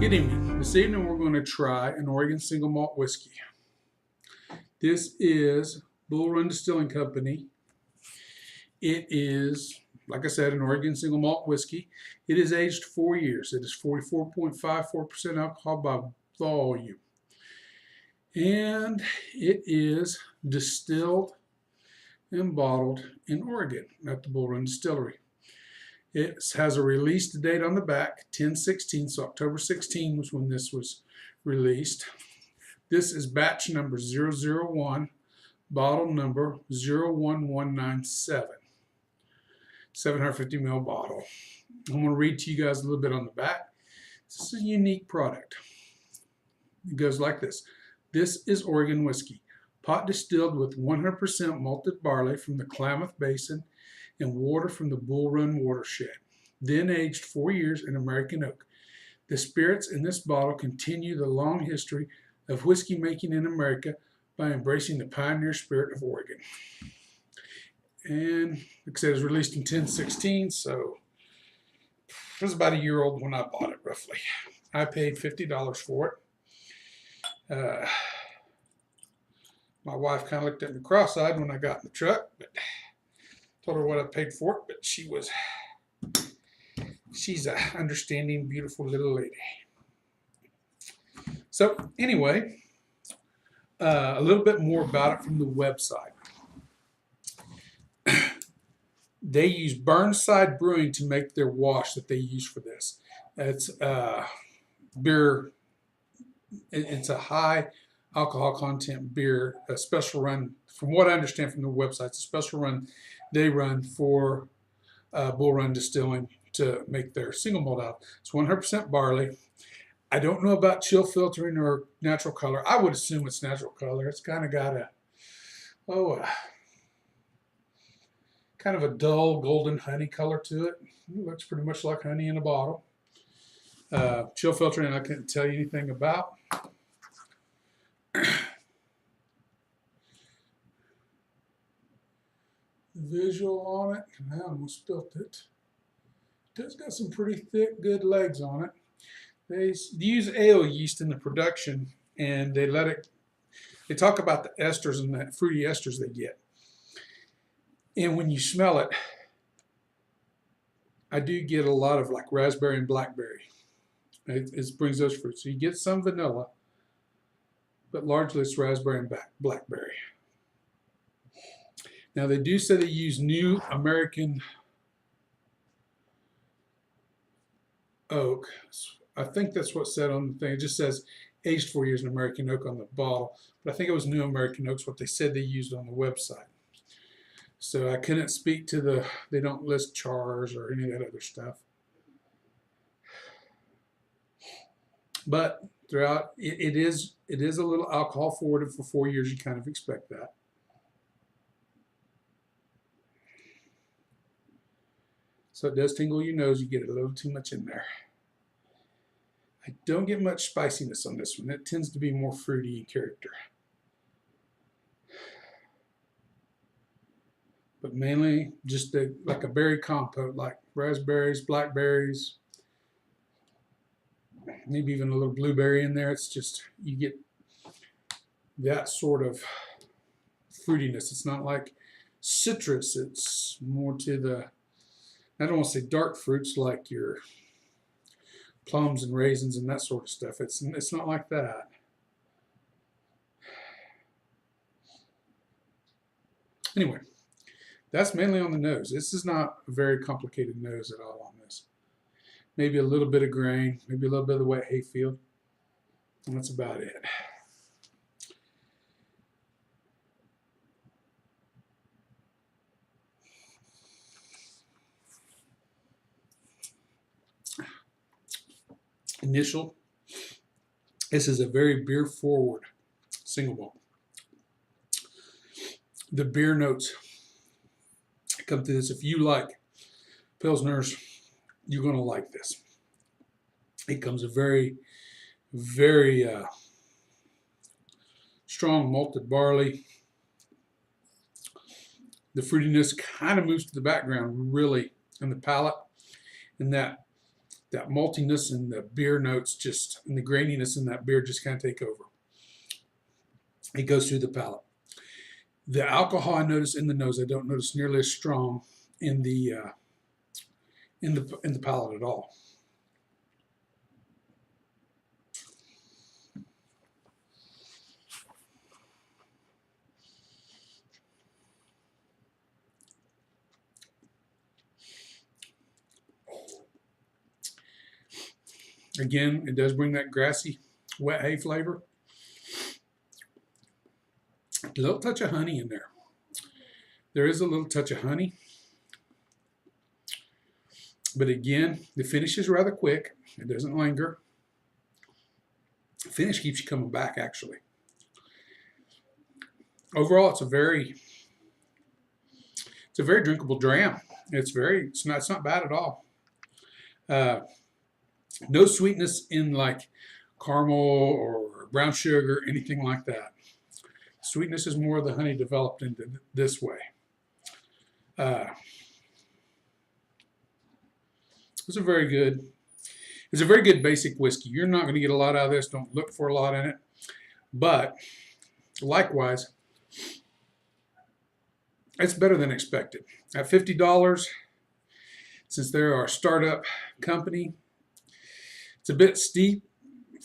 Good evening. This evening we're going to try an Oregon single malt whiskey. This is Bull Run Distilling Company. It is, like I said, an Oregon single malt whiskey. It is aged 4 years. It is 44.54% alcohol by volume. And it is distilled and bottled in Oregon at the Bull Run Distillery. It has a release date on the back, 10/16, so October 16 was when this was released. This is batch number 001, bottle number 01197, 750 ml bottle. I'm going to read to you guys a little bit on the back. This is a unique product. It goes like this. This is Oregon whiskey, pot distilled with 100% malted barley from the Klamath Basin and water from the Bull Run watershed, then aged 4 years in American oak. The spirits in this bottle continue the long history of whiskey making in America by embracing the pioneer spirit of Oregon. And like I said, it was released in 10/16, so it was about a year old when I bought it, roughly. I paid $50 for it. My wife kind of looked at me cross-eyed when I got in the truck, but told her what I paid for it, but she's an understanding, beautiful little lady. So anyway, a little bit more about it from the website. They use Burnside Brewing to make their wash that they use for this. It's beer. It's a high alcohol content beer, a special run. From what I understand from the website, it's a special run they run for Bull Run Distilling to make their single malt out. It's 100% barley. I don't know about chill filtering or natural color. I would assume it's natural color. It's kind of got a kind of a dull golden honey color to it. It looks pretty much like honey in a bottle. Chill filtering I couldn't tell you anything about. Visual on it, I almost spilt it. It does got some pretty thick, good legs on it. They use ale yeast in the production, and they talk about the esters and the fruity esters they get. And when you smell it, I do get a lot of like raspberry and blackberry. It brings those fruits. So you get some vanilla, but largely it's raspberry and blackberry. Now they do say they use new American oak. I think that's what's said on the thing. It just says aged 4 years in American oak on the bottle, but I think it was new American oak's what they said they used on the website. So I couldn't speak to they don't list chars or any of that other stuff. But throughout, it is a little alcohol forwarded for 4 years. You kind of expect that. So it does tingle your nose. You get a little too much in there. I don't get much spiciness on this one. It tends to be more fruity in character. But mainly just like a berry compote, like raspberries, blackberries, maybe even a little blueberry in there. It's just, you get that sort of fruitiness. It's not like citrus. It's more to the, I don't want to say dark fruits like your plums and raisins and that sort of stuff. It's not like that. Anyway, that's mainly on the nose. This is not a very complicated nose at all on this. Maybe a little bit of grain, maybe a little bit of the wet hayfield, and that's about it. Initial, this is a very beer forward single malt. The beer notes come to this. If you like Pilsners, you're going to like this. It comes a very, very strong malted barley. The fruitiness kind of moves to the background really in the palate, and that that maltiness and the beer notes and the graininess in that beer just kind of take over. It goes through the palate. The alcohol I notice in the nose, I don't notice nearly as strong in the palate at all. Again, it does bring that grassy, wet hay flavor. A little touch of honey in there. There is a little touch of honey. But again, the finish is rather quick. It doesn't linger. The finish keeps you coming back, actually. Overall, it's a very drinkable dram. It's not bad at all. No sweetness in like caramel or brown sugar, anything like that. Sweetness is more of the honey developed into this way. It's a very good basic whiskey. You're not going to get a lot out of this. Don't look for a lot in it. But likewise, it's better than expected. At $50, since they're our startup company, it's a bit steep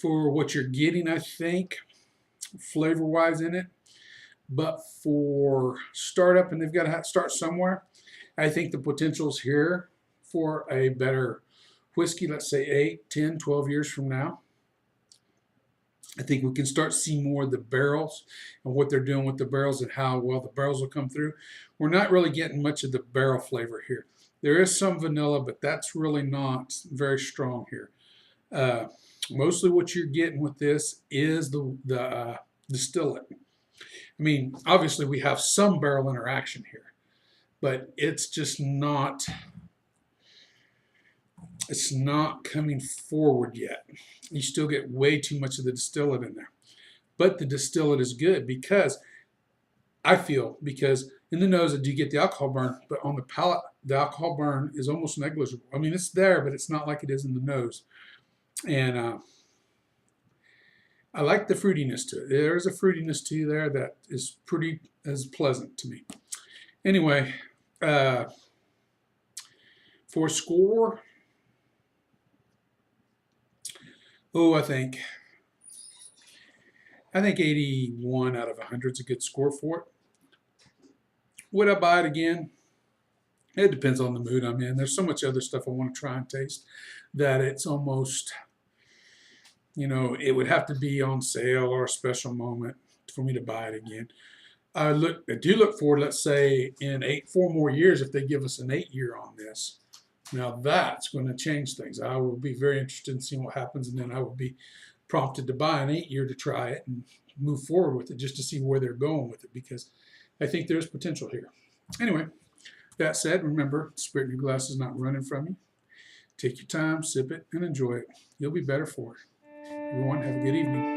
for what you're getting, I think, flavor-wise in it. But for startup, and they've got to start somewhere, I think the potential's here for a better whiskey, let's say 8, 10, 12 years from now. I think we can start seeing more of the barrels and what they're doing with the barrels and how well the barrels will come through. We're not really getting much of the barrel flavor here. There is some vanilla, but that's really not very strong here. Mostly what you're getting with this is the distillate. I mean, obviously we have some barrel interaction here, but it's just not coming forward yet. You still get way too much of the distillate in there. But the distillate is good because in the nose I do get the alcohol burn, but on the palate the alcohol burn is almost negligible. I mean, it's there, but it's not like it is in the nose. And I like the fruitiness to it. There's a fruitiness to there that is pretty pleasant to me. Anyway, for score, I think 81 out of 100 is a good score for it. Would I buy it again? It depends on the mood I'm in. There's so much other stuff I want to try and taste that it's almost, it would have to be on sale or a special moment for me to buy it again. I do look forward, let's say, in 4 more years, if they give us an 8-year on this. Now that's going to change things. I will be very interested in seeing what happens, and then I will be prompted to buy an 8-year to try it and move forward with it just to see where they're going with it, because I think there's potential here. Anyway, that said, remember, spirit in your glass is not running from you. Take your time, sip it, and enjoy it. You'll be better for it. Everyone, have a good evening.